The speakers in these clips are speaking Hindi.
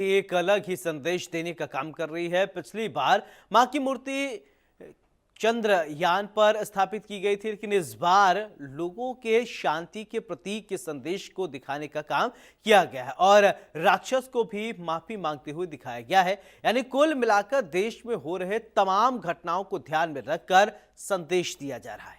एक अलग ही संदेश देने का काम कर रही है। पिछली बार मां की मूर्ति चंद्रयान पर स्थापित की गई थी, लेकिन इस बार लोगों के शांति के प्रतीक के संदेश को दिखाने का काम किया गया है और राक्षस को भी माफी मांगते हुए दिखाया गया है। यानी कुल मिलाकर देश में हो रहे तमाम घटनाओं को ध्यान में रखकर संदेश दिया जा रहा है।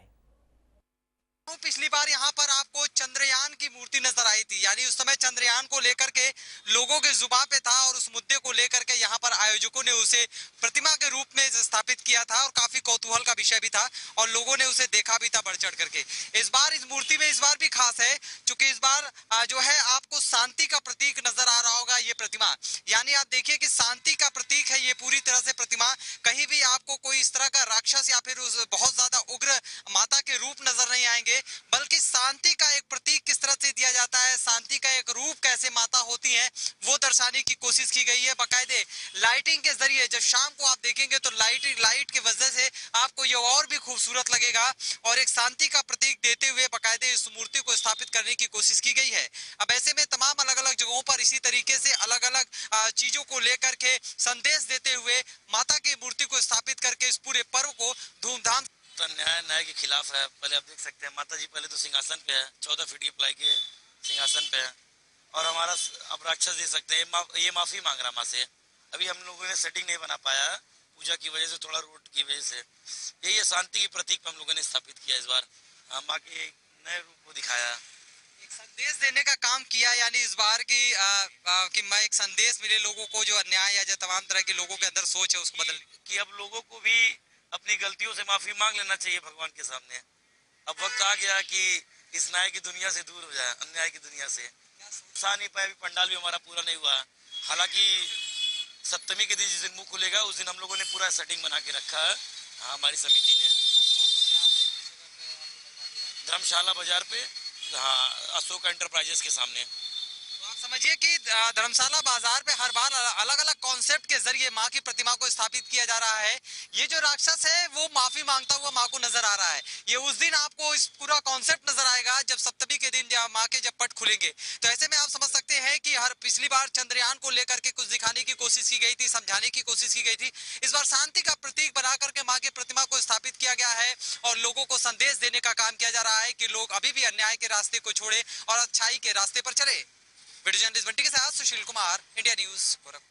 पिछली बार यहाँ पर आपको चंद्रयान की मूर्ति नजर आई थी, यानी उस समय चंद्रयान को लेकर के लोगों के जुबान पे था और उस मुद्दे को लेकर के यहाँ पर आयोजकों ने उसे प्रतिमा के रूप में स्थापित किया था और काफी कौतूहल का विषय भी था और लोगों ने उसे देखा भी था बढ़ चढ़ करके। इस बार इस मूर्ति में इस बार भी खास है, क्योंकि इस बार जो है आपको शांति का प्रतीक नजर आ रहा होगा ये प्रतिमा। यानी आप देखिए कि शांति का प्रतीक है ये पूरी तरह से प्रतिमा। कहीं भी आपको कोई इस तरह का राक्षस या फिर उस बहुत ज्यादा उग्र माता के रूप नजर नहीं आएंगे, बल्कि शांति का एक प्रतीक किस तरह से दिया जाता है, शांति का एक रूप कैसे माता होती है, वो दर्शाने की कोशिश की गई है। बाकायदे लाइटिंग के जरिए जब शाम को आप देखेंगे तो लाइट की वजह से आपको ये और भी खूबसूरत लगेगा और एक शांति का प्रतीक देते हुए बाकायदे इस मूर्ति को स्थापित करने की कोशिश की गई है। अब ऐसे में तमाम अलग अलग जगहों पर इसी तरीके से अलग अलग चीजों को लेकर के संदेश देते हुए माता की मूर्ति को स्थापित करके इस पूरे पर्व को धूमधाम न्याय के खिलाफ है। पहले आप देख सकते हैं माता जी पहले तो सिंहासन पे है, 14 फीट की प्लाई के सिंहासन पे है और हमारा अब राक्षस दे सकते हैं। ये माफी मांग रहा माँ से। अभी हम लोगों ने सेटिंग नहीं बना पाया पूजा की वजह से, थोड़ा रोड की वजह से। ये शांति की प्रतीक हम लोगों ने स्थापित किया इस बार, माँ के नए रूप को दिखाया, एक संदेश देने का काम किया। यानी इस बार की कि मैं एक संदेश मिले लोगों को, जो अन्याय या जो तमाम तरह के लोगों के अंदर सोच है उसको बदल कि अब लोगों को भी अपनी गलतियों से माफी मांग लेना चाहिए भगवान के सामने। अब वक्त आ गया कि इस न्याय की दुनिया से दूर हो जाए, अन्याय की दुनिया से। सा नहीं पाया, पंडाल भी हमारा पूरा नहीं हुआ। हालांकि सप्तमी के दिन जिस दिन मुंह खुलेगा उस दिन हम लोगों ने पूरा सेटिंग बना के रखा है। हाँ, हमारी समिति ने धर्मशाला बाजार पे, हाँ, अशोक एंटरप्राइजेस के सामने। आप समझिए कि धर्मशाला बाजार पे हर बार अलग अलग कॉन्सेप्ट के जरिए माँ की प्रतिमा को स्थापित किया जा रहा है। ये जो राक्षस है वो माफी मांगता हुआ माँ को नजर आ रहा है। ये उस दिन आपको इस पूरा कॉन्सेप्ट नजर आएगा जब सप्तमी के दिन माँ के जब पट खुलेंगे। तो ऐसे में आप समझ सकते हैं कि हर पिछली बार चंद्रयान को लेकर के कुछ दिखाने की कोशिश की गई थी, समझाने की कोशिश की गई थी। इस बार शांति का प्रतीक बना करके माँ की प्रतिमा को स्थापित किया गया है और लोगों को संदेश देने का काम किया जा रहा है कि लोग अभी भी अन्याय के रास्ते को छोड़े और अच्छाई के रास्ते पर चले। वीडियो जर्नलिस्ट बंटी के साथ सुशील कुमार, इंडिया न्यूज गोरखपुर।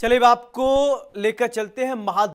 चलिए अब आपको लेकर चलते हैं